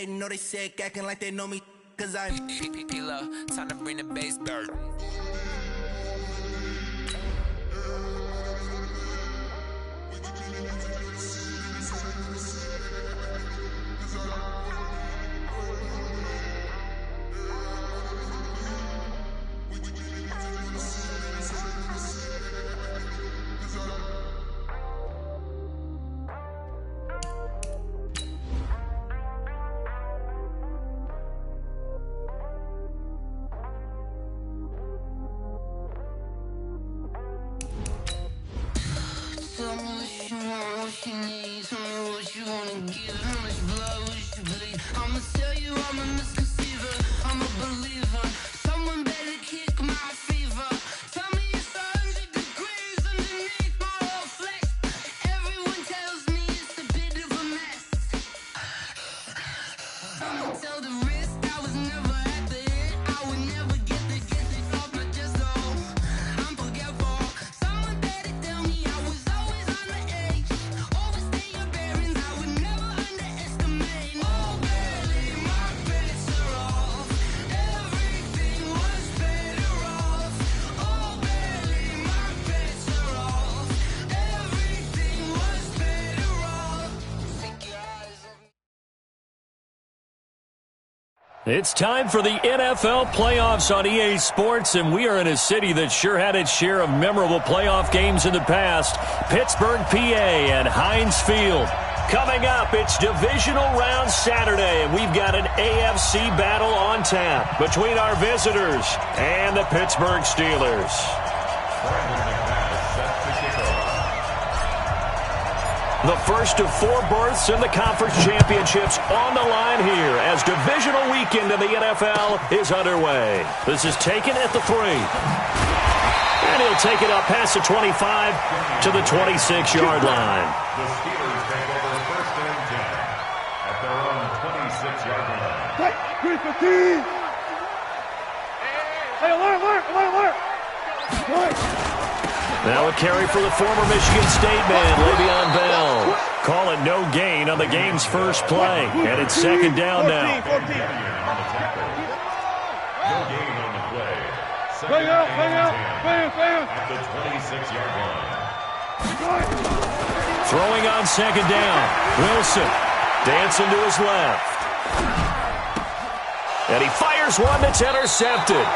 They know they sick, acting like they know me, cause I'm P-Lo, time to bring the bass back. Tell me what you want, what you need. Tell me what you wanna give. How much blood would you bleed? I'ma tell you I'm a misconceiver. I'm a believer. Someone better kick my fever. Tell me it's 100 degrees underneath my whole flesh. Everyone tells me it's a bit of a mess. I'ma tell the risk I was never at the hit. I would never get it off my chest. Oh, I'm forgetful. Someone better tell me I was always on the edge. Overstay your bearings, I would never underestimate. Oh, barely, my bets are off. Everything was better off. Oh, barely, my bets are off. Everything was better off. Take your eyes off me. It's time for the NFL playoffs on EA Sports, and we are in a city that sure had its share of memorable playoff games in the past. Pittsburgh, PA, and Heinz Field. Coming up, it's divisional round Saturday, and we've got an AFC battle on tap between our visitors and the Pittsburgh Steelers. The first of 4 berths in the conference championships on the line here as divisional weekend in the NFL is underway. This is taken at the 3. And he'll take it up past the 25 to the 26-yard line. The Steelers take over first and 10 at their own 26-yard line. Hey, alert! Now a carry for the former Michigan State man, Le'Veon Bell. Call it no gain on the game's first play. And it's second down now. No gain on the play. Second and 10 at the 26-yard line. Throwing on second down. Wilson dancing to his left. And he fires one that's intercepted.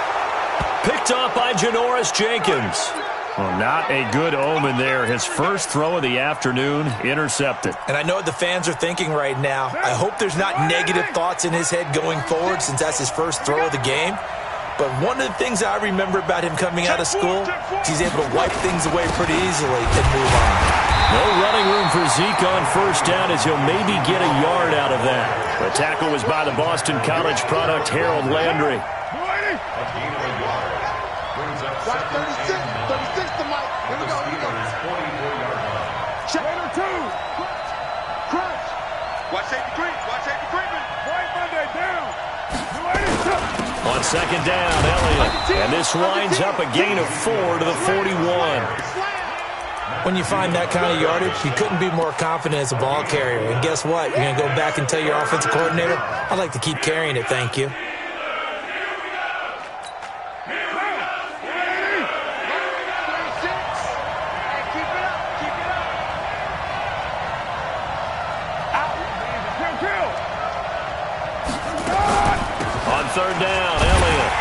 Picked off by Janoris Jenkins. Well, not a good omen there. His first throw of the afternoon intercepted. And I know what the fans are thinking right now. I hope there's not negative thoughts in his head going forward since that's his first throw of the game. But one of the things I remember about him coming out of school is he's able to wipe things away pretty easily and move on. No running room for Zeke on first down as he'll maybe get a yard out of that. The tackle was by the Boston College product, Harold Landry. A gain of a yard brings up Got second 36 to Mike. Here we go. Steelers' 44-yard line. Check. Raider 2. Crunch. Watch safety creeping. White Monday down. On second down, Elliott. And this winds up a gain of 4 to the 41. When you find that kind of yardage, you couldn't be more confident as a ball carrier. And guess what? You're going to go back and tell your offensive coordinator, I'd like to keep carrying it, thank you. Third down, Elliott.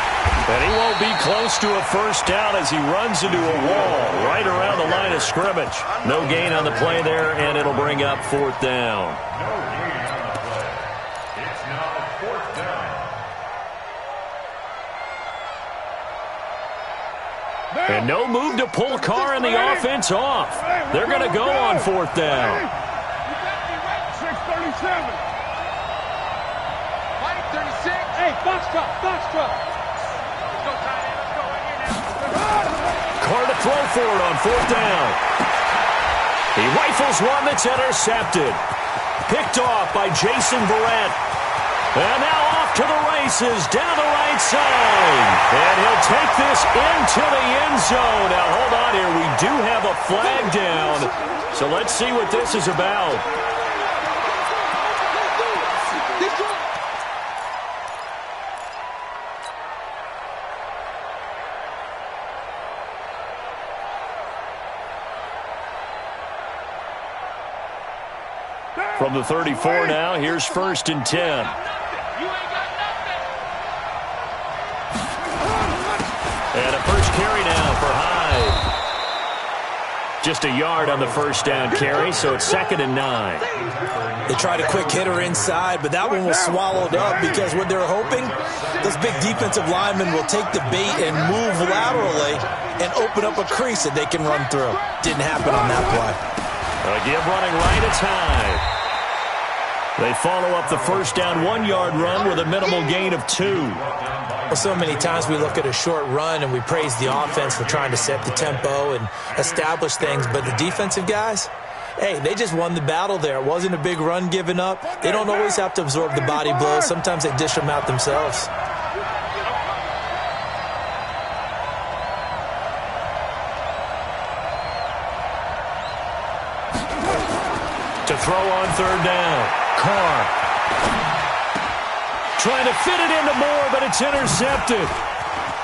And he won't be close to a first down as he runs into a wall right around the line of scrimmage. No gain on the play there, and it'll bring up fourth down. No gain on the play. It's now fourth down. And no move to pull Carr and the offense off. They're going to go on fourth down. 6:37. Hey, box truck. Let's go, tight end. Let's go right here now. Carr to throw for it on fourth down. He rifles one that's intercepted. Picked off by Jason Verrett. And now off to the races down the right side. And he'll take this into the end zone. Now, hold on here. We do have a flag down. So let's see what this is about. From the 34 now, here's 1st and 10. And a first carry now for Hyde. Just a yard on the first down carry, so it's 2nd and 9. They tried a quick hitter inside, but that one was swallowed up because what they're hoping, those big defensive linemen will take the bait and move laterally and open up a crease that they can run through. Didn't happen on that play. A give running right, it's Hyde. They follow up the first down 1-yard run with a minimal gain of 2. Well, so many times we look at a short run and we praise the offense for trying to set the tempo and establish things, but the defensive guys, hey, they just won the battle there. It wasn't a big run given up. They don't always have to absorb the body blows. Sometimes they dish them out themselves. To throw on 3rd down. Carr. Trying to fit it into Moore, but it's intercepted.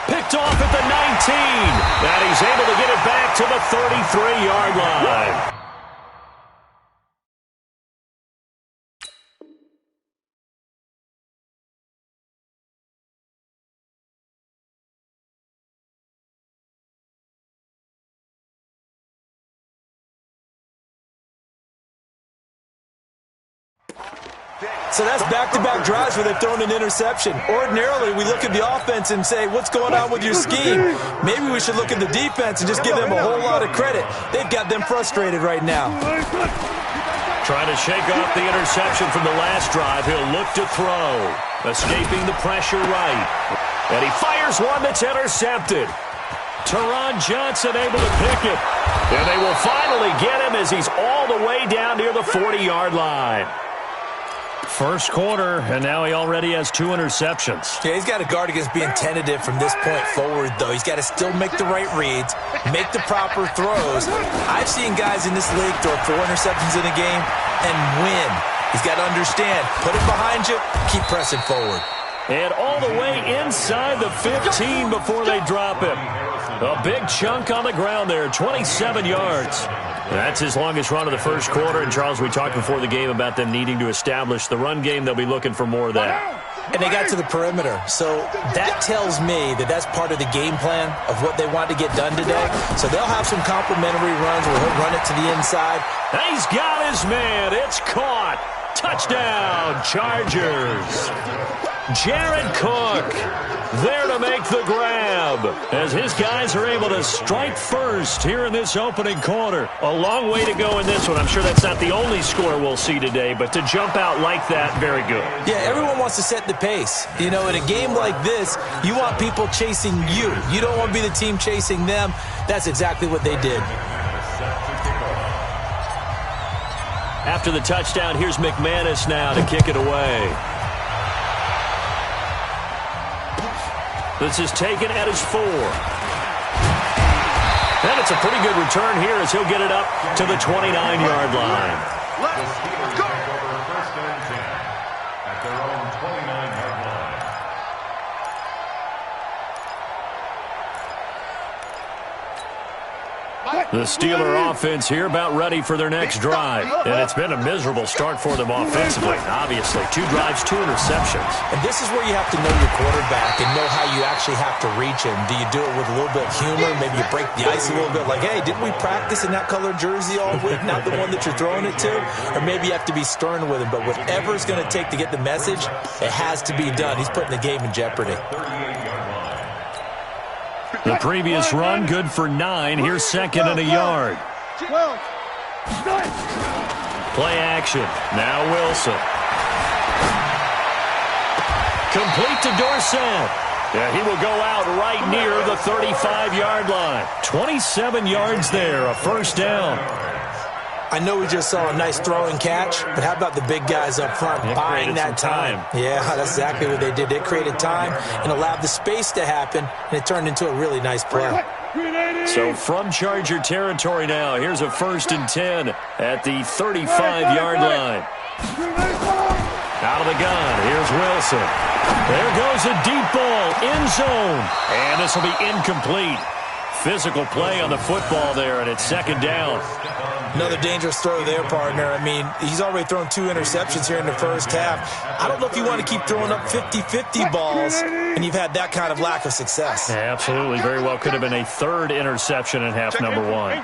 Picked off at the 19. And he's able to get it back to the 33-yard line. So that's back-to-back drives where they've thrown an interception. Ordinarily, we look at the offense and say, what's going on with your scheme? Maybe we should look at the defense and just give them a whole lot of credit. They've got them frustrated right now. Trying to shake off the interception from the last drive. He'll look to throw. Escaping the pressure right. And he fires one that's intercepted. Teron Johnson able to pick it. And they will finally get him as he's all the way down near the 40-yard line. First quarter, and now he already has 2 interceptions. Yeah, he's got to guard against being tentative from this point forward, though. He's got to still make the right reads, make the proper throws. I've seen guys in this league throw 4 interceptions in a game and win. He's got to understand, put it behind you, keep pressing forward. And all the way inside the 15 before they drop him. A big chunk on the ground there, 27 yards. That's his longest run of the first quarter. And, Charles, we talked before the game about them needing to establish the run game. They'll be looking for more of that. And they got to the perimeter. So that tells me that that's part of the game plan of what they want to get done today. So they'll have some complimentary runs where he'll run it to the inside. He's got his man. It's caught. Touchdown, Chargers. Jared Cook there to make the grab as his guys are able to strike first here in this opening quarter. A long way to go in this one. I'm sure that's not the only score we'll see today, but to jump out like that, very good. Yeah, everyone wants to set the pace. You know, in a game like this, you want people chasing you. You don't want to be the team chasing them. That's exactly what they did. After the touchdown, here's McManus now to kick it away. This is taken at his 4. And it's a pretty good return here as he'll get it up to the 29-yard line. Let's go! First and 10 at their own 29-yard line. The Steeler offense here about ready for their next drive. And it's been a miserable start for them offensively. Obviously, 2 drives, 2 interceptions. And this is where you have to know your quarterback and know how you actually have to reach him. Do you do it with a little bit of humor? Maybe you break the ice a little bit like, hey, didn't we practice in that colored jersey all week? Not the one that you're throwing it to? Or maybe you have to be stern with him. But whatever it's going to take to get the message, it has to be done. He's putting the game in jeopardy. The previous run, good for 9. Here's 2nd and a yard. Play action. Now Wilson. Complete to Dorsett. Yeah, he will go out right near the 35-yard line. 27 yards there, a first down. I know we just saw a nice throw and catch, but how about the big guys up front buying that time? Yeah, that's exactly what they did. They created time and allowed the space to happen, and it turned into a really nice play. So from Charger territory now, here's a 1st and 10 at the 35-yard line. Out of the gun, here's Wilson. There goes a deep ball, end zone, and this will be incomplete. physical play on the football there, and it's second down. Another dangerous throw there, partner. I mean, he's already thrown 2 interceptions here in the first half. I don't know if you want to keep throwing up 50-50 balls, and you've had that kind of lack of success. Yeah, absolutely. Very well could have been a 3rd interception in half number 1.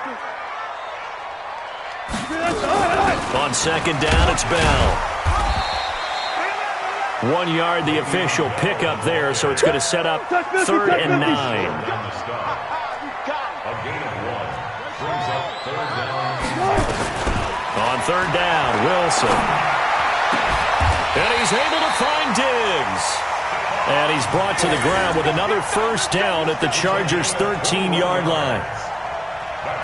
On second down, it's Bell. 1 yard, the official pickup there, so it's going to set up 3rd and 9. On 3rd down, Wilson. And he's able to find Diggs. And he's brought to the ground with another first down at the Chargers' 13-yard line.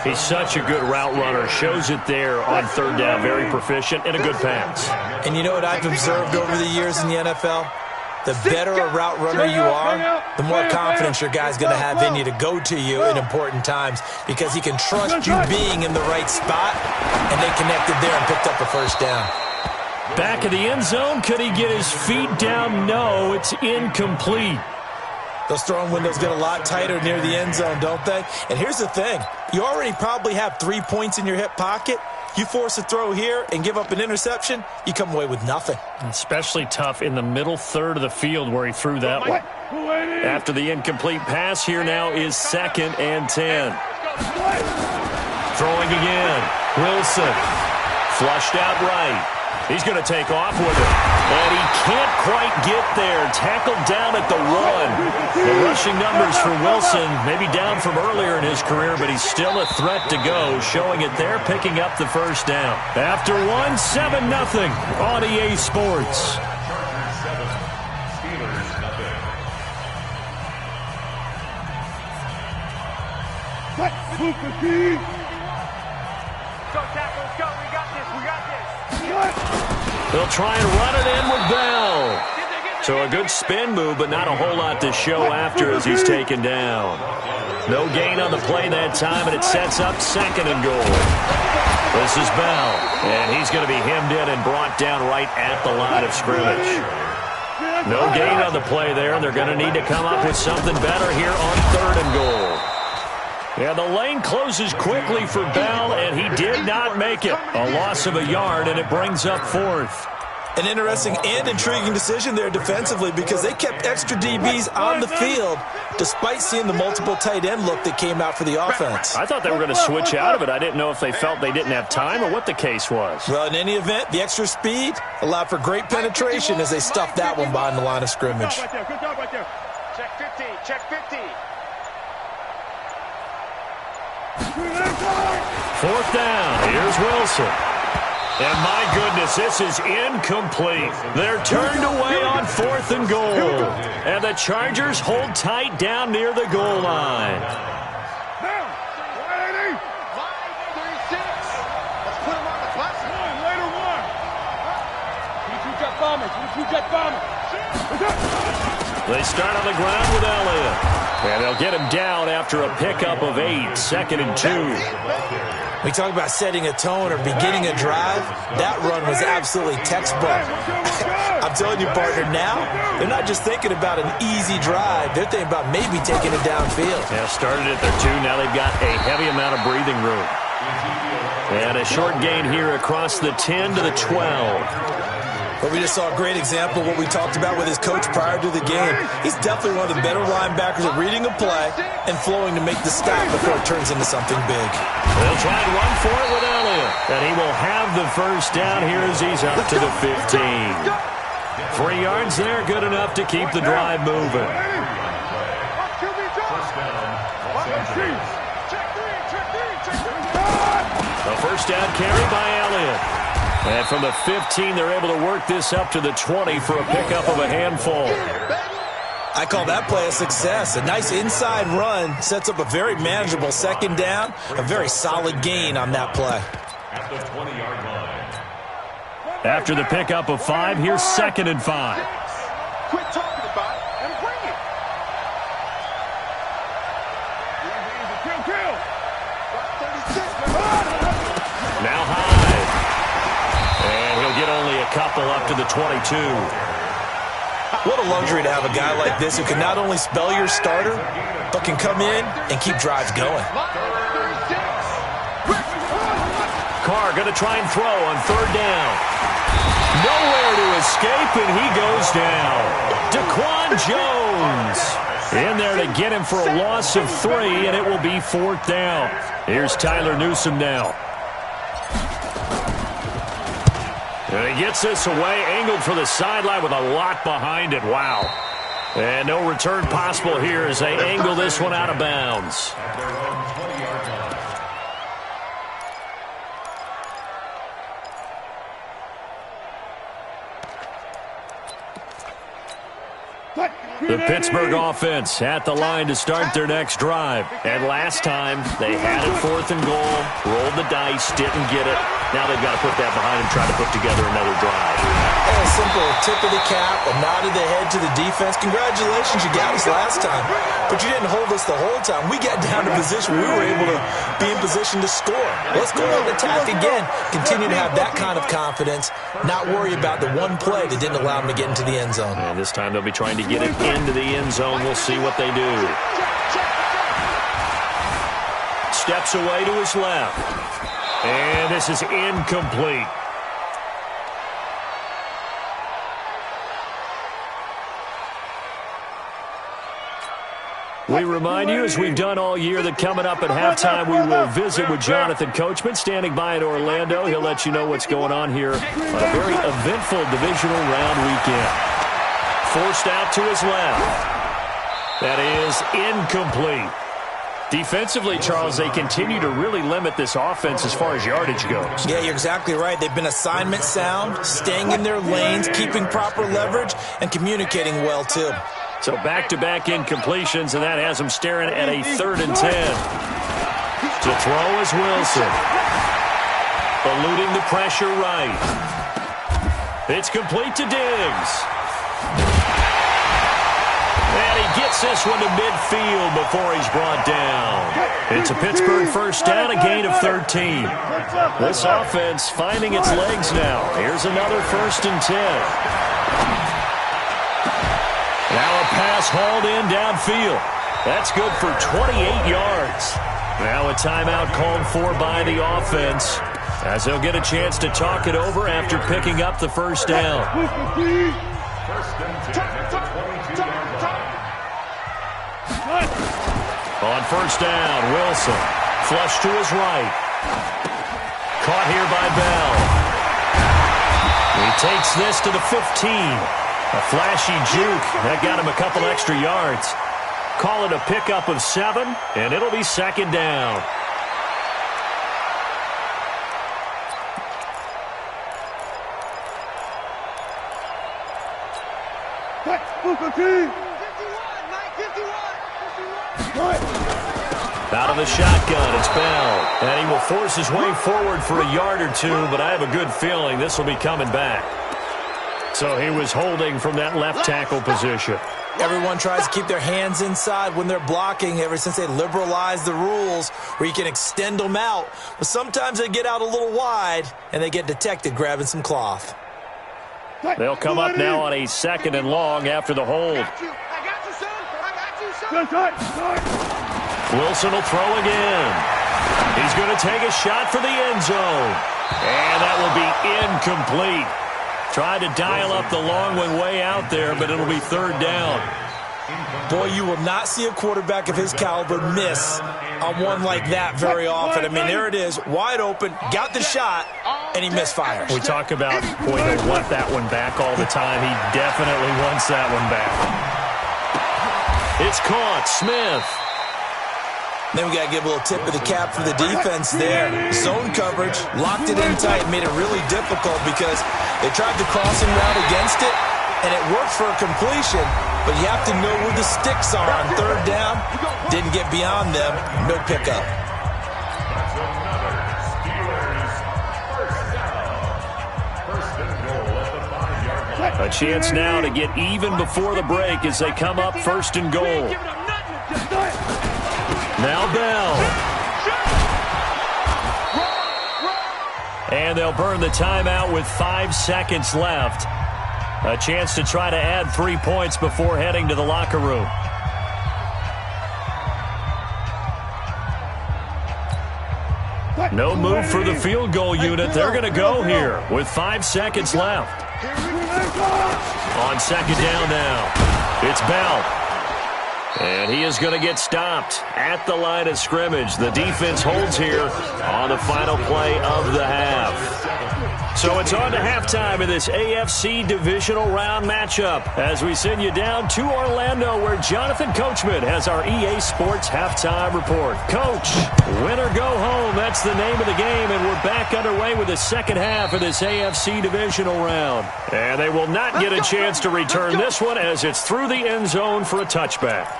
He's such a good route runner. Shows it there on 3rd down. Very proficient and a good pass. And you know what I've observed over the years in the NFL? The better a route runner you are, the more confidence your guy's going to have in you to go to you in important times because he can trust you being in the right spot, and they connected there and picked up a first down. Back of the end zone. Could he get his feet down? No, it's incomplete. Those throwing windows get a lot tighter near the end zone, don't they? And here's the thing. You already probably have 3 points in your hip pocket. You force a throw here and give up an interception, you come away with nothing. Especially tough in the middle third of the field where he threw that one. After the incomplete pass, here now is 2nd and 10. Throwing again. Wilson. Flushed out right. He's going to take off with it. And he can't quite get there. Tackled down at the 1. The rushing numbers for Wilson, maybe down from earlier in his career, but he's still a threat to go. Showing it there, picking up the first down. After 1, 7-0 on EA Sports. Go, tackle, let's go. We got this. They'll try and run it in with Bell. So a good spin move, but not a whole lot to show after as he's taken down. No gain on the play that time, and it sets up 2nd and goal. This is Bell, and he's going to be hemmed in and brought down right at the line of scrimmage. No gain on the play there, and they're going to need to come up with something better here on 3rd and goal. Yeah, the lane closes quickly for Bell, and he did not make it. A loss of a yard, and it brings up 4th. An interesting and intriguing decision there defensively because they kept extra DBs on the field despite seeing the multiple tight end look that came out for the offense. I thought they were going to switch out of it. I didn't know if they felt they didn't have time or what the case was. Well, in any event, the extra speed allowed for great penetration as they stuffed that one behind the line of scrimmage. Good job right there. Check 50. Check 50. 4th down. Here's Wilson. And my goodness, this is incomplete. They're turned away on 4th and goal. And the Chargers hold tight down near the goal line. Down. 180. 536. Let's put him on the bus. Later one. 22 jet bombers. 22 jet bombers. They start on the ground with Elliott. And they'll get him down after a pickup of 8, 2nd and 2. We talk about setting a tone or beginning a drive. That run was absolutely textbook. I'm telling you, partner, now they're not just thinking about an easy drive. They're thinking about maybe taking it downfield. Yeah, started at their 2. Now they've got a heavy amount of breathing room. And a short gain here across the 10 to the 12. But we just saw a great example of what we talked about with his coach prior to the game. He's definitely one of the better linebackers at reading a play and flowing to make the stop before it turns into something big. They'll try and run for it with Elliott. And he will have the first down here as he's up to the 15. 3 yards there, good enough to keep the drive moving. A first down carry by Elliott. And from the 15, they're able to work this up to the 20 for a pickup of a handful. I call that play a success. A nice inside run sets up a very manageable 2nd down. A very solid gain on that play. At the 20-yard line. After the pickup of 5, here's 2nd and 5. Quit talking about it and bring it. Kill. Now Hyde. And he'll get only a couple up to the 22. What a luxury to have a guy like this who can not only spell your starter, but can come in and keep drives going. Carr going to try and throw on third down. Nowhere to escape, and he goes down. Daquan Jones in there to get him for a loss of 3, and it will be 4th down. Here's Tyler Newsome now. And he gets this away, angled for the sideline with a lot behind it. Wow. And no return possible here as they angle this one out of bounds. The Pittsburgh offense at the line to start their next drive. And last time, they had it 4th and goal, rolled the dice, didn't get it. Now they've got to put that behind and try to put together another drive. A simple tip of the cap, a nod of the head to the defense. Congratulations, you got us last time. But you didn't hold us the whole time. We got down to position we were able to be in position to score. Let's go out and attack again. Continue to have that kind of confidence, not worry about the one play that didn't allow them to get into the end zone. And this time they'll be trying to get it into the end zone. We'll see what they do. Steps away to his left. And this is incomplete. We remind you, as we've done all year, that coming up at halftime, we will visit with Jonathan Coachman, standing by in Orlando. He'll let you know what's going on here on a very eventful divisional round weekend. Forced out to his left. That is incomplete. Defensively, Charles, they continue to really limit this offense as far as yardage goes. Yeah, you're exactly right. They've been assignment sound, staying in their lanes, keeping proper leverage, and communicating well, too. So back-to-back incompletions, and that has them staring at a 3rd and 10. To throw is Wilson. Eluding the pressure right. It's complete to Diggs. And he gets this one to midfield before he's brought down. It's a Pittsburgh first down, a gain of 13. This offense finding its legs now. Here's another 1st and 10. Now a pass hauled in downfield. That's good for 28 yards. Now a timeout called for by the offense, as they'll get a chance to talk it over after picking up the first down. On first down, Wilson. Flush to his right. Caught here by Bell. He takes this to the 15. A flashy juke. That got him a couple extra yards. Call it a pickup of 7, and it'll be 2nd down. Out of the shotgun, it's Bell. And he will force his way forward for a yard or 2, but I have a good feeling this will be coming back. So he was holding from that left tackle position. Everyone tries to keep their hands inside when they're blocking ever since they liberalized the rules where you can extend them out. But sometimes they get out a little wide, and they get detected grabbing some cloth. They'll come up now on a 2nd and long after the hold. Wilson will throw again. He's going to take a shot for the end zone. And that will be incomplete. Tried to dial up the long one way out there, but it'll be 3rd down. Boy, you will not see a quarterback of his caliber miss on one like that very often. I mean, there it is, wide open, got the shot, and he misfires. We talk about, boy, they want that one back all the time. He definitely wants that one back. It's caught, Smith. Then we got to give a little tip of the cap for the defense there. Zone coverage, locked it in tight, made it really difficult because they tried the crossing route against it, and it worked for a completion, but you have to know where the sticks are on 3rd down. Didn't get beyond them, no pickup. A chance now to get even before the break as they come up 1st and goal. Now Bell. And they'll burn the timeout with 5 seconds left. A chance to try to add 3 points before heading to the locker room. No move for the field goal unit. They're going to go here with 5 seconds left. On second down now, it's Bell. And he is going to get stopped at the line of scrimmage. The defense holds here on the final play of the half. So it's on to halftime in this AFC divisional round matchup as we send you down to Orlando where Jonathan Coachman has our EA Sports halftime report. Coach, win or go home, that's the name of the game, and we're back underway with the second half of this AFC divisional round. And they will not get a chance to return this one as it's through the end zone for a touchback.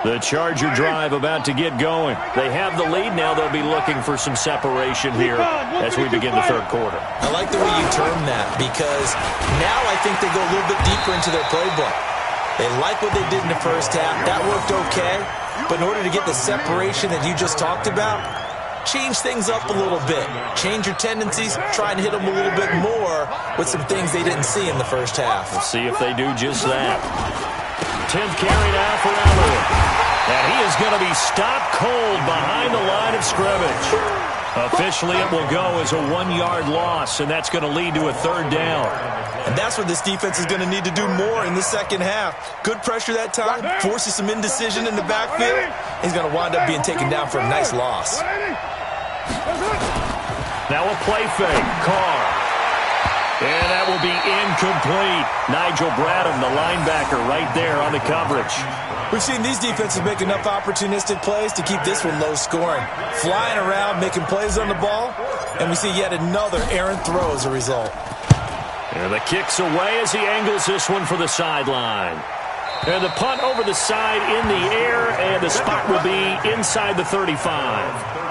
The Charger drive about to get going. They have the lead. Now they'll be looking for some separation here as we begin the third quarter. I like the way you term that because now I think they go a little bit deeper into their playbook. They like what they did in the first half. That worked okay. But in order to get the separation that you just talked about, change things up a little bit. Change your tendencies. Try and hit them a little bit more with some things they didn't see in the first half. We'll see if they do just that. 10th carry now for Elwood. And he is going to be stopped cold behind the line of scrimmage. Officially, it will go as a 1-yard loss, and that's going to lead to a third down. And that's what this defense is going to need to do more in the second half. Good pressure that time, forces some indecision in the backfield. He's going to wind up being taken down for a nice loss. Now a play fake. Carr. And that will be incomplete. Nigel Bradham, the linebacker, right there on the coverage. We've seen these defenses make enough opportunistic plays to keep this one low scoring. Flying around, making plays on the ball, and we see yet another errant throw as a result. And the kick's away as he angles this one for the sideline. And the punt over the side in the air, and the spot will be inside the 35.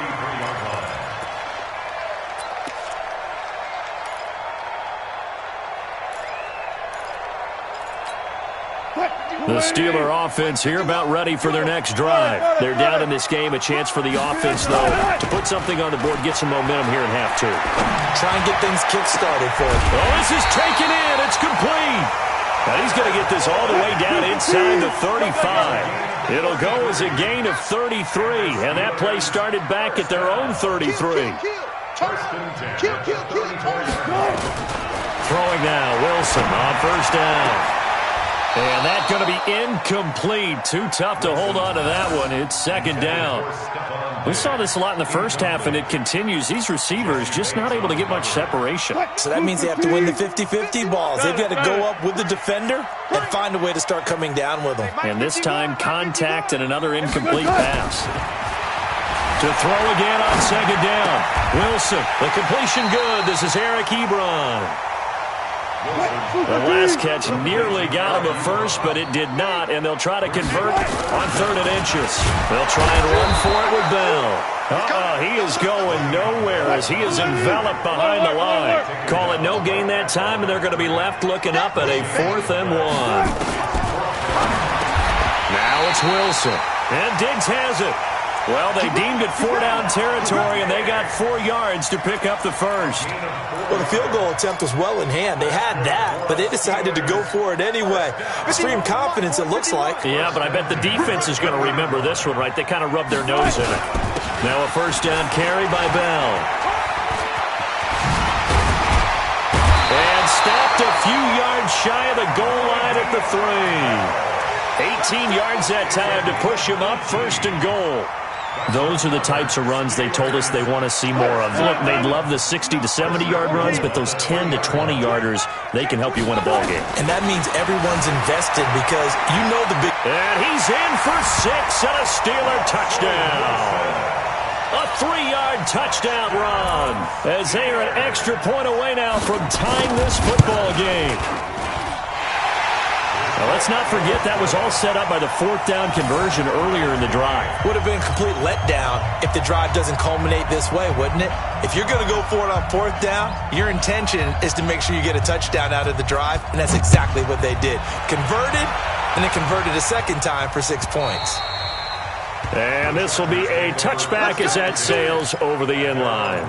The Steeler offense here about ready for their next drive. They're down in this game. A chance for the offense, though, to put something on the board, get some momentum here in half two. Try and get things kick-started for him. Oh, this is taken in. It's complete. Now he's going to get this all the way down inside the 35. It'll go as a gain of 33, and that play started back at their own 33. Throwing now, Wilson on first down. And that's going to be incomplete. Too tough to hold on to that one. It's second down. We saw this a lot in the first half, and it continues. These receivers just not able to get much separation. So that means they have to win the 50-50 balls. They've got to go up with the defender and find a way to start coming down with them. And this time, contact and another incomplete pass. To throw again on second down. Wilson, the completion good. This is Eric Ebron. The last catch nearly got him a first, but it did not, and they'll try to convert on 3rd and inches. They'll try and run for it with Bell. He is going nowhere as he is enveloped behind the line. Call it no gain that time, and they're going to be left looking up at a 4th and 1. Now it's Wilson, and Diggs has it. Well, they deemed it 4-down territory, and they got 4 yards to pick up the first. Well, the field goal attempt was well in hand. They had that, but they decided to go for it anyway. Extreme confidence, it looks like. Yeah, but I bet the defense is going to remember this one, right? They kind of rubbed their nose in it. Now a first down carry by Bell. And stopped a few yards shy of the goal line at the 3. 18 yards that time to push him up, 1st and goal. Those are the types of runs they told us they want to see more of. Look, they'd love the 60 to 70-yard runs, but those 10 to 20-yarders, they can help you win a ball game. And that means everyone's invested because you know the big... And he's in for 6 and a Steeler touchdown. A 3-yard touchdown run as they are an extra point away now from tying this football game. Now, let's not forget that was all set up by the 4th down conversion earlier in the drive. Would have been a complete letdown if the drive doesn't culminate this way, wouldn't it? If you're going to go for it on 4th down, your intention is to make sure you get a touchdown out of the drive, and that's exactly what they did. Converted, and then converted a second time for 6 points. And this will be a touchback as that sails over the end line.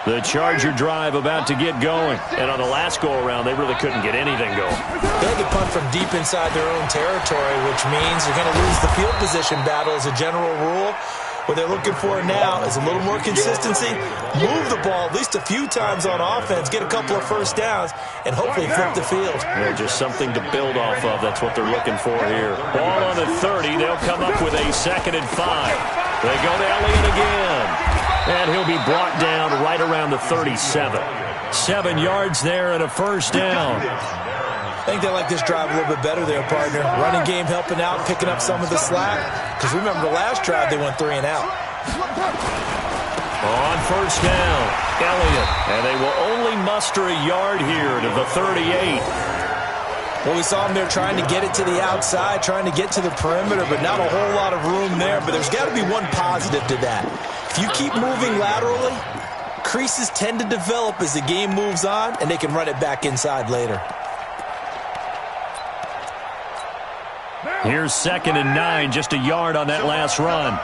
The Charger drive about to get going. And on the last go-around, they really couldn't get anything going. They had to punt from deep inside their own territory, which means they're going to lose the field position battle as a general rule. What they're looking for now is a little more consistency, move the ball at least a few times on offense, get a couple of first downs, and hopefully flip the field. Yeah, just something to build off of. That's what they're looking for here. Ball on the 30. They'll come up with a 2nd and 5. They go to Elliott again. And he'll be brought down right around the 37. 7 yards there and a first down. I think they like this drive a little bit better there, partner. Running game helping out, picking up some of the slack. Because remember, the last drive they went 3 and out. On first down, Elliott. And they will only muster a yard here to the 38. Well, we saw them there trying to get it to the outside, trying to get to the perimeter, but not a whole lot of room there. But there's got to be one positive to that. If you keep moving laterally, creases tend to develop as the game moves on, and they can run it back inside later. Here's 2nd and 9, just a yard on that last run.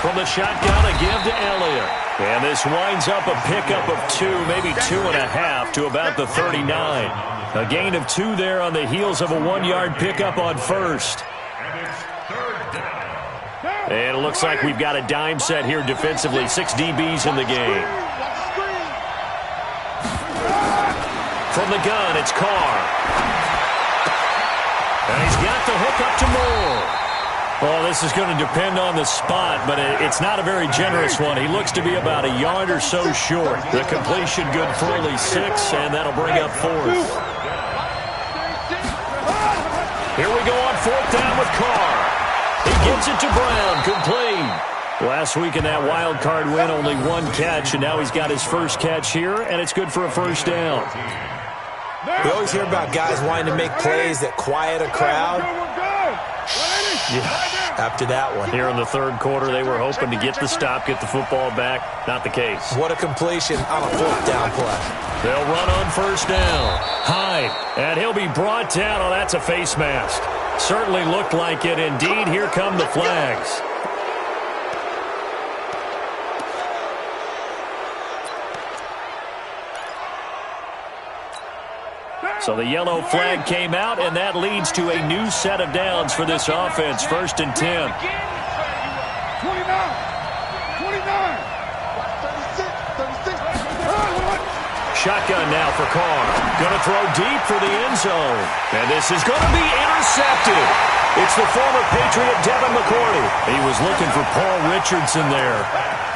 From the shotgun, a give to Elliott. And this winds up a pickup of 2, maybe 2.5 to about the 39. A gain of 2 there on the heels of a 1-yard pickup on first. And it looks like we've got a dime set here defensively. 6 DBs in the game. From the gun, it's Carr. And he's got the hook up to Moore. Well, this is going to depend on the spot, but it's not a very generous one. He looks to be about a yard or so short. The completion good for only 6, and that'll bring up 4th. Here we go on 4th down with Carr. He gives it to Brown, complete. Last week in that wild card win, only 1 catch, and now he's got his first catch here, and it's good for a first down. We always hear about guys wanting to make plays that quiet a crowd. Yeah, after that one. Here in the 3rd quarter, they were hoping to get the stop, get the football back. Not the case. What a completion on a 4th down play. They'll run on first down. Hyde, and he'll be brought down. Oh, that's a face mask. Certainly looked like it. Indeed, here come the flags. So the yellow flag came out, and that leads to a new set of downs for this offense. 1st and 10. 29. 29. 36. Shotgun now for Carr. Going to throw deep for the end zone. And this is going to be intercepted. It's the former Patriot Devin McCourty. He was looking for Paul Richardson there.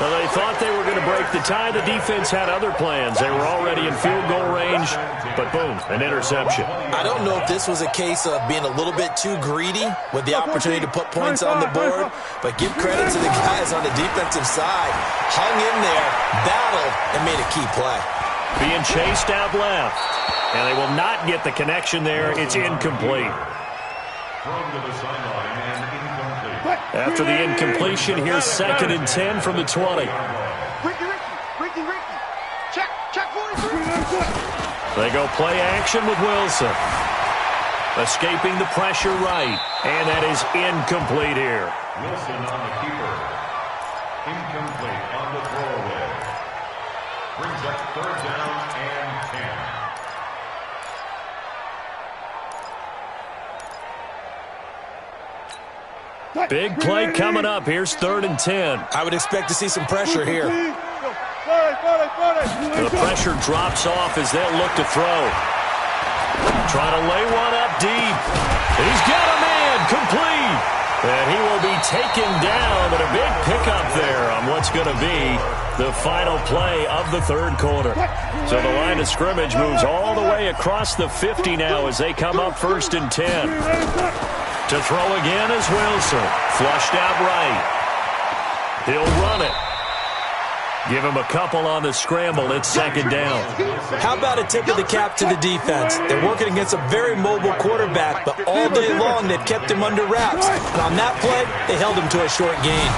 Well, they thought they were going to break the tie. The defense had other plans. They were already in field goal range, but boom, an interception. I don't know if this was a case of being a little bit too greedy with the opportunity to put points on the board, but give credit to the guys on the defensive side. Hung in there, battled, and made a key play. Being chased out left, and they will not get the connection there. It's incomplete. After the incompletion, here's 2nd and 10 from the 20. Ricky. Check 43. They go play action with Wilson. Escaping the pressure right, and that is incomplete here. Wilson on the keeper. Incomplete on the throwaway. Brings up 3rd down and 10. Big play coming up. Here's 3rd and 10. I would expect to see some pressure here. The pressure drops off as they'll look to throw. Trying to lay one up deep. He's got a man, complete. And he will be taken down, but a big pickup there on what's going to be the final play of the 3rd quarter. So the line of scrimmage moves all the way across the 50 now as they come up 1st and 10. To throw again is Wilson. Flushed out right. He'll run it. Give him a couple on the scramble. It's 2nd down. How about a tip of the cap to the defense? They're working against a very mobile quarterback, but all day long they've kept him under wraps. And on that play, they held him to a short gain.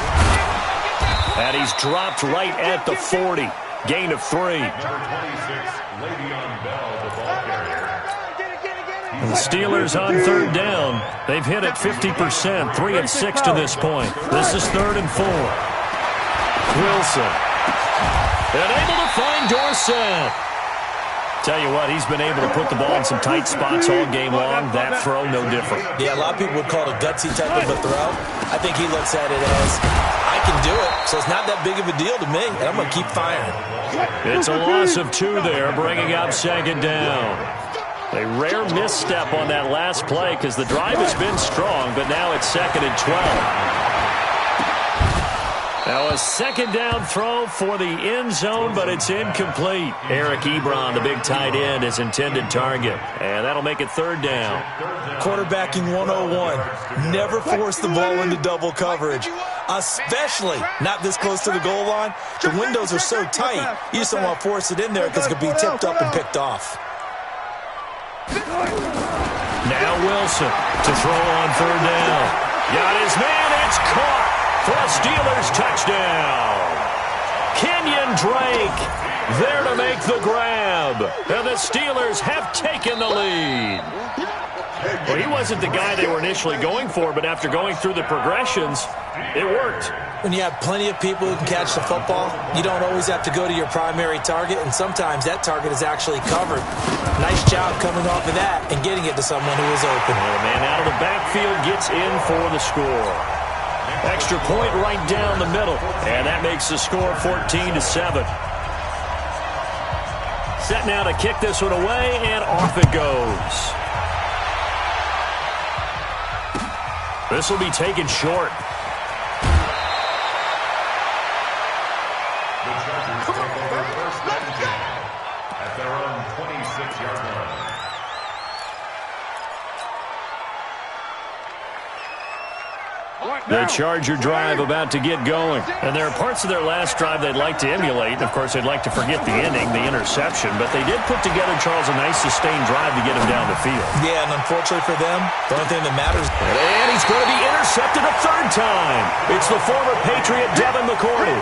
And he's dropped right at the 40. Gain of 3. Number 26, Le'Veon Bell, the ball carrier. And the Steelers on 3rd down. They've hit it 50%, 3 of 6 to this point. This is 3rd and 4. Wilson. And able to find Dorsett. Tell you what, he's been able to put the ball in some tight spots all game long. That throw, no different. Yeah, a lot of people would call it a gutsy type of a throw. I think he looks at it as, I can do it, so it's not that big of a deal to me, and I'm going to keep firing. It's a loss of 2 there, bringing up second down. A rare misstep on that last play because the drive has been strong, but now it's 2nd and 12. Now a second down throw for the end zone, but it's incomplete. Eric Ebron, the big tight end, is intended target. And that'll make it 3rd down. Quarterbacking 101. Never force the ball into double coverage, especially not this close to the goal line. The windows are so tight, you just don't want to force it in there because it could be tipped up and picked off. Now Wilson to throw on 3rd down. Got his man, it's caught. For a Steelers touchdown. Kenyon Drake there to make the grab. And the Steelers have taken the lead. Well, he wasn't the guy they were initially going for, but after going through the progressions, it worked. When you have plenty of people who can catch the football, you don't always have to go to your primary target, and sometimes that target is actually covered. Nice job coming off of that and getting it to someone who is open. And the man out of the backfield gets in for the score. Extra point right down the middle. And that makes the score 14-7. Set now to kick this one away, and off it goes. This will be taken short. The Chargers take over 1st and 10 at their own 26-yard line. The Charger drive about to get going. And there are parts of their last drive they'd like to emulate. Of course, they'd like to forget the ending, the interception. But they did put together, Charles, a nice sustained drive to get him down the field. Yeah, and unfortunately for them, the only thing that matters. And he's going to be intercepted a 3rd time. It's the former Patriot, Devin McCourty.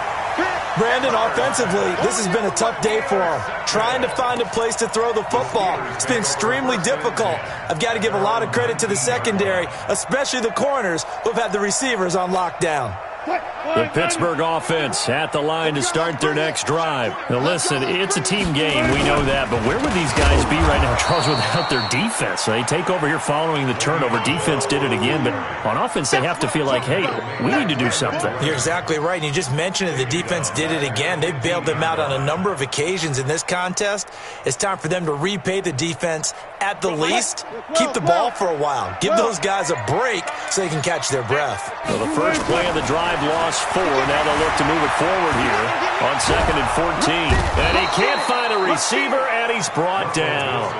Brandon, offensively, this has been a tough day for him. Trying to find a place to throw the football. It's been extremely difficult. I've got to give a lot of credit to the secondary, especially the corners who have had the receivers on lockdown. The Pittsburgh offense at the line to start their next drive. Now listen, it's a team game, we know that, but where would these guys be right now, Charles, without their defense? So they take over here following the turnover. Defense did it again, but on offense they have to feel like, hey, we need to do something. You're exactly right, and you just mentioned it, the defense did it again. They bailed them out on a number of occasions in this contest. It's time for them to repay the defense at the least. Keep the ball for a while. Give those guys a break so they can catch their breath. Well, the first play of the drive lost 4. Now they'll look to move it forward here on 2nd and 14. And he can't find a receiver, and he's brought down.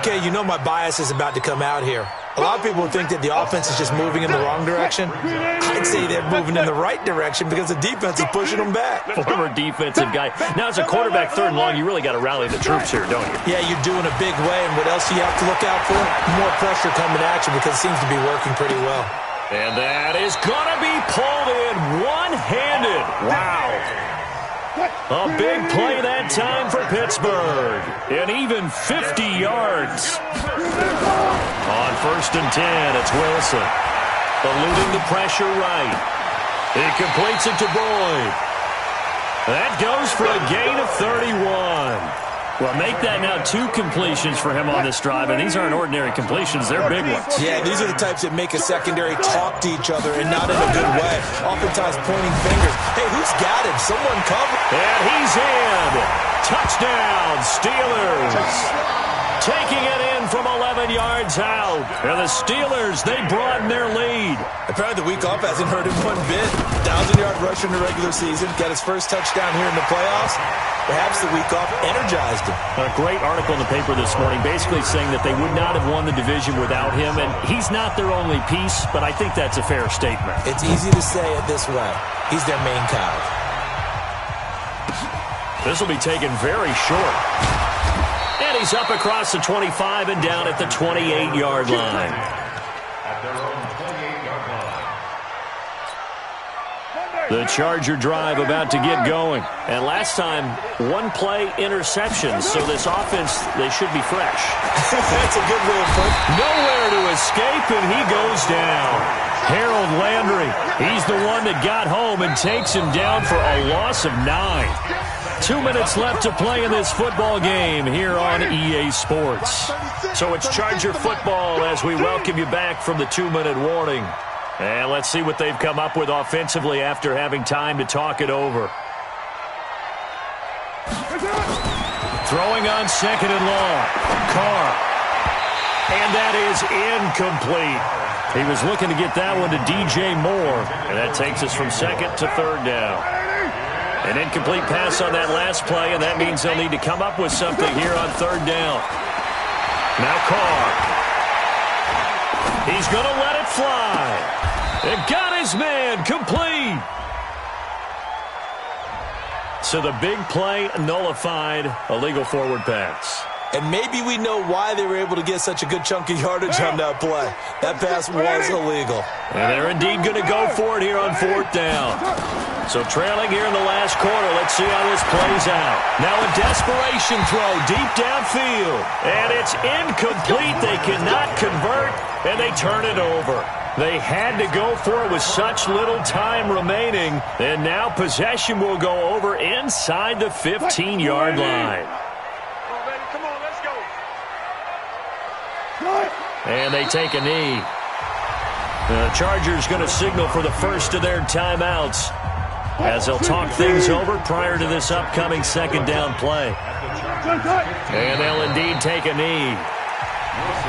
Okay, you know my bias is about to come out here. A lot of people think that the offense is just moving in the wrong direction. I'd say they're moving in the right direction because the defense is pushing them back. Former defensive guy. Now, as a quarterback 3rd and long, you really got to rally the troops here, don't you? Yeah, you're doing a big way, and what else do you have to look out for? More pressure coming at you because it seems to be working pretty well. And that is going to be pulled in one-handed. Wow. A big play that time for Pittsburgh. And even 50 yards. On 1st and 10, it's Wilson. Eluding the pressure right. He completes it to Boyd. That goes for a gain of 31. Well, make that now 2 completions for him on this drive, and these aren't ordinary completions. They're big ones. Yeah, these are the types that make a secondary talk to each other and not in a good way. Oftentimes pointing fingers. Hey, who's got him? Someone cover. And he's in. Touchdown, Steelers. Taking it in from 11 yards out. And the Steelers, they broaden their lead. Apparently the week off hasn't hurt him one bit. 1,000-yard rusher in the regular season. Got his first touchdown here in the playoffs. Perhaps the week off energized him. A great article in the paper this morning basically saying that they would not have won the division without him. And he's not their only piece, but I think that's a fair statement. It's easy to say it this way. He's their main cog. This will be taken very short. And he's up across the 25 and down at the 28-yard line. At their own 28-yard line. The Charger drive about to get going. And last time, 1-play interception. So this offense, they should be fresh. That's a good way of putting it. Nowhere to escape, and he goes down. Harold Landry, he's the one that got home and takes him down for a loss of 9. 2 minutes left to play in this football game here on EA Sports. So it's Charger football as we welcome you back from the 2-minute warning. And let's see what they've come up with offensively after having time to talk it over. Throwing on 2nd and long. Carr. And that is incomplete. He was looking to get that one to DJ Moore. And that takes us from 2nd to 3rd down. An incomplete pass on that last play, and that means they'll need to come up with something here on 3rd down. Now Carr. He's going to let it fly. It got his man complete. So the big play nullified, a legal forward pass. And maybe we know why they were able to get such a good chunk of yardage on that play. That pass was illegal. And they're indeed going to go for it here on 4th down. So trailing here in the last quarter, let's see how this plays out. Now a desperation throw deep downfield. And it's incomplete. They cannot convert, and they turn it over. They had to go for it with such little time remaining. And now possession will go over inside the 15-yard line. And they take a knee. The Chargers going to signal for the first of their timeouts as they'll talk things over prior to this upcoming 2nd down play. And they'll indeed take a knee.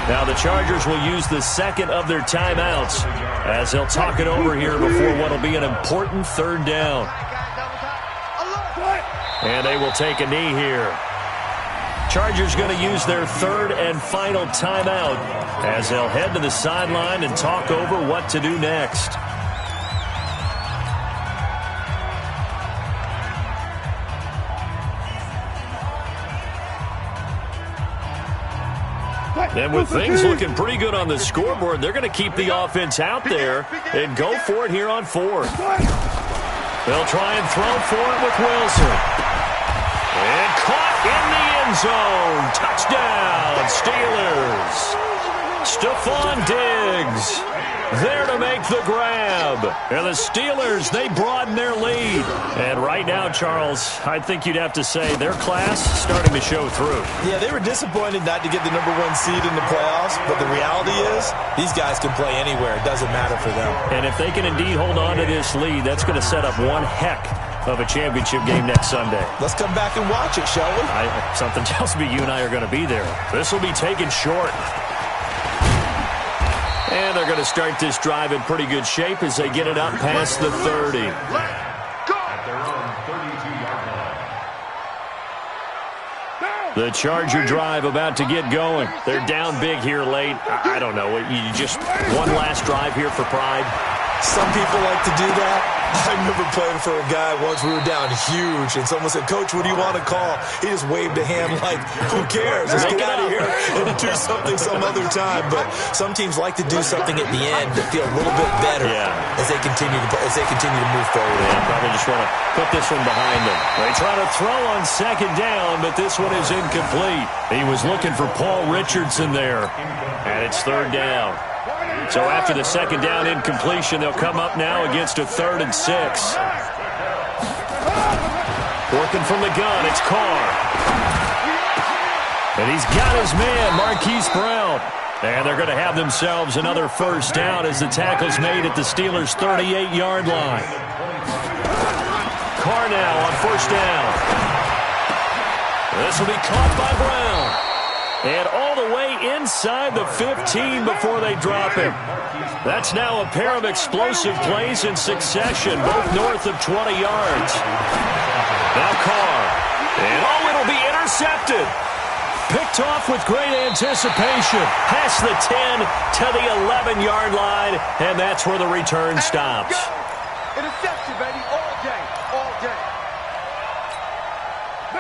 Now the Chargers will use the 2nd of their timeouts as they'll talk it over here before what will be an important 3rd down. And they will take a knee here. Chargers going to use their 3rd and final timeout as they'll head to the sideline and talk over what to do next. And with things looking pretty good on the scoreboard, they're going to keep the offense out there and go for it here on 4th. They'll try and throw for it with Wilson. And caught in the end zone. Touchdown, Steelers. Stephon Diggs there to make the grab. And the Steelers, they broaden their lead. And right now, Charles, I think you'd have to say their class starting to show through. Yeah, they were disappointed not to get the #1 seed in the playoffs, but the reality is these guys can play anywhere. It doesn't matter for them. And if they can indeed hold on to this lead, that's going to set up one heck of a championship game next Sunday. Let's come back and watch it, shall we? Something tells me you and I are going to be there. This will be taken short. And they're going to start this drive in pretty good shape as they get it up past the 30. The Charger drive about to get going. They're down big here late. I don't know. You just one last drive here for pride. Some people like to do that. I remember playing for a guy once. We were down huge, and someone said, "Coach, what do you want to call?" He just waved a hand like, "Who cares? Let's get out of here and do something some other time." But some teams like to do something at the end to feel a little bit better as they continue to move forward. Yeah, probably just want to put this one behind them. They try to throw on 2nd down, but this one is incomplete. He was looking for Paul Richardson there, and it's 3rd down. So after the 2nd down incompletion, they'll come up now against a 3rd and 6. Working from the gun, it's Carr. And he's got his man, Marquise Brown. And they're going to have themselves another 1st down as the tackle's made at the Steelers' 38-yard line. Carr now on 1st down. This will be caught by Brown. And all the way inside the 15 before they drop him. That's now a pair of explosive plays in succession, both north of 20 yards. Now Carr. And it'll be intercepted. Picked off with great anticipation. Past the 10 to the 11-yard line, and that's where the return stops. Interception, baby, all day, all day.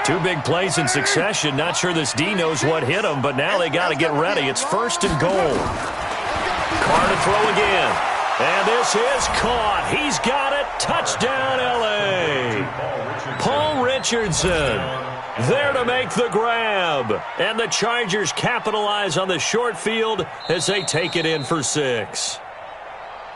2 big plays in succession. Not sure this D knows what hit him, but now they got to get ready. It's 1st and goal. Carr to throw again. And this is caught. He's got it. Touchdown, L.A. Paul Richardson there to make the grab. And the Chargers capitalize on the short field as they take it in for 6.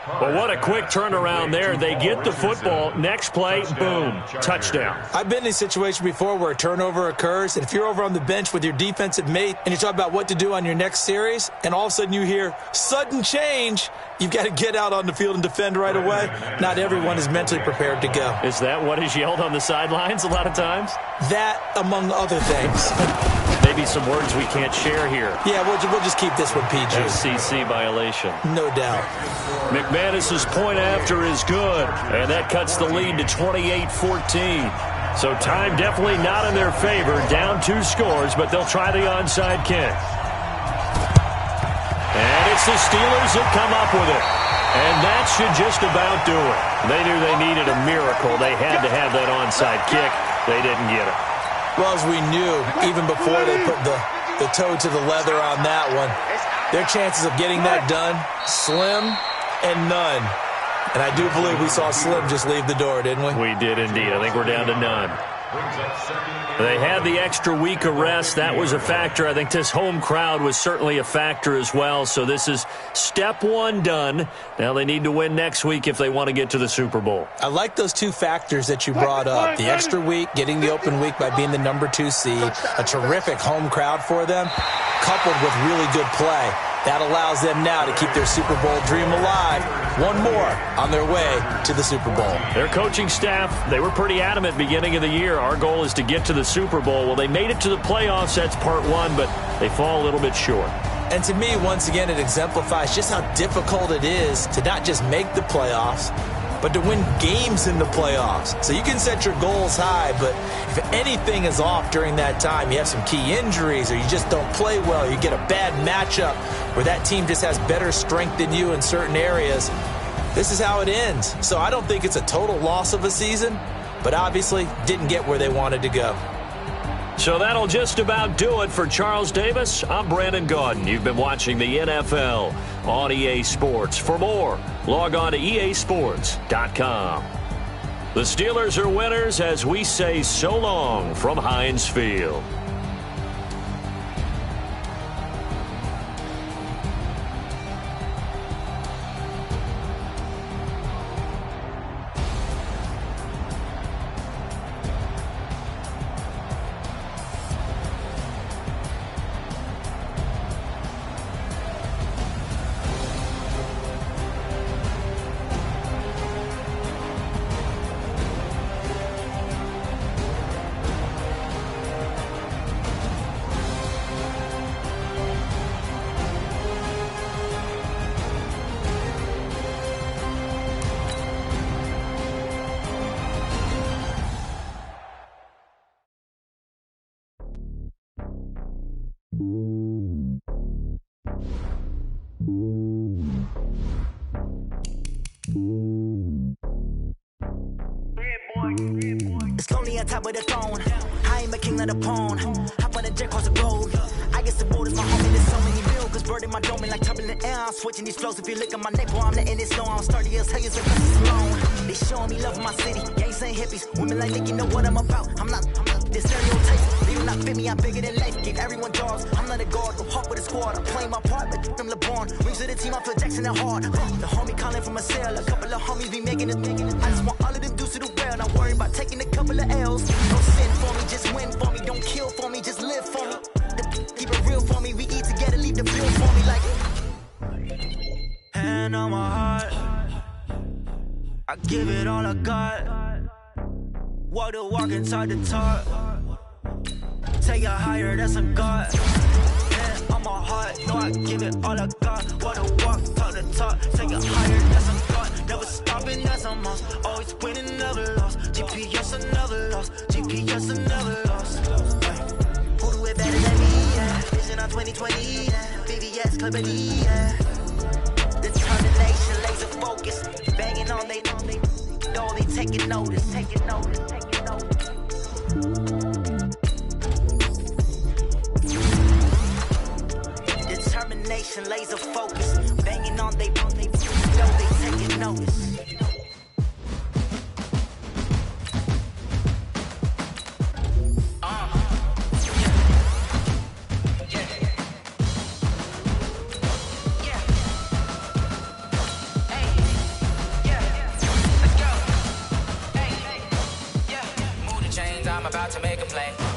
Well, what a quick turnaround there. They get the football. Next play, boom, touchdown. I've been in a situation before where a turnover occurs, and if you're over on the bench with your defensive mate and you're talking about what to do on your next series, and all of a sudden you hear sudden change, you've got to get out on the field and defend right away. Not everyone is mentally prepared to go. Is that what is yelled on the sidelines a lot of times? That, among other things. Maybe some words we can't share here. Yeah, we'll just keep this one PG. FCC violation. No doubt. McManus's point after is good, and that cuts the lead to 28-14. So time definitely not in their favor. Down 2 scores, but they'll try the onside kick. And it's the Steelers that come up with it. And that should just about do it. They knew they needed a miracle. They had to have that onside kick. They didn't get it. Well, as we knew, even before they put the toe to the leather on that one, their chances of getting that done, slim and none. And I do believe we saw Slim just leave the door, didn't we? We did indeed. I think we're down to none. They had the extra week of rest. That was a factor. I think this home crowd was certainly a factor as well. So this is step 1 done. Now they need to win next week if they want to get to the Super Bowl. I like those 2 factors that you brought up. The extra week, getting the open week by being the number 2 seed, a terrific home crowd for them, coupled with really good play. That allows them now to keep their Super Bowl dream alive. One more on their way to the Super Bowl. Their coaching staff, they were pretty adamant beginning of the year. Our goal is to get to the Super Bowl. Well, they made it to the playoffs. That's part 1, but they fall a little bit short. And to me, once again, it exemplifies just how difficult it is to not just make the playoffs, but to win games in the playoffs. So you can set your goals high, but if anything is off during that time, you have some key injuries or you just don't play well, you get a bad matchup where that team just has better strength than you in certain areas, this is how it ends. So I don't think it's a total loss of a season, but obviously didn't get where they wanted to go. So that'll just about do it for Charles Davis. I'm Brandon Gaudin. You've been watching the NFL on EA Sports. For more, log on to easports.com. The Steelers are winners as we say so long from Heinz Field. It's lonely on top of the throne. I ain't a king of the pawn. Hop on the jet across the road. I guess the road is my homie. There's so many real, cause bird in my dome like turbulent air. I'm switching these flows. If you look at my neck, boy, I'm letting it slow. I'm sturdy as hell, so it's alone. They showing me love in my city. Gangs ain't hippies. Women like Nick, you know what I'm about. I'm not this stereotypes. They do not fit me, I'm bigger than life. Give everyone jobs. I'm not a guard, go hard with a squad. I'm playing my part, but I'm LeBron. Rings to the team, I feel Jackson and hard. The homie calling from a cell. A couple of homies be making it. I just want all of them dudes to the well. Not worry about taking a couple of L's. No sin for me, just win for me. Don't kill for me, just live for me. Keep it real for me. We eat together, leave the bill for me like. Hand on my heart, I give it all I got. Walk the walk inside the talk. Take it higher, that's a God. Hand on my heart, know I give it all I got. Walk the walk, talk the talk. Take it higher, that's a God. Never stopping, that's a must. Always winning, never lost. GPS, I never lost. GPS, I never lost. Who do it better than me? Yeah. Vision on 2020. Yeah. VVS, Clubity. Yeah. Determination, laser focus. Banging on they door, they taking notice. Taking notice. Taking notice. Determination, laser focus. Banging on they door, they taking notice. I'm about to make a play.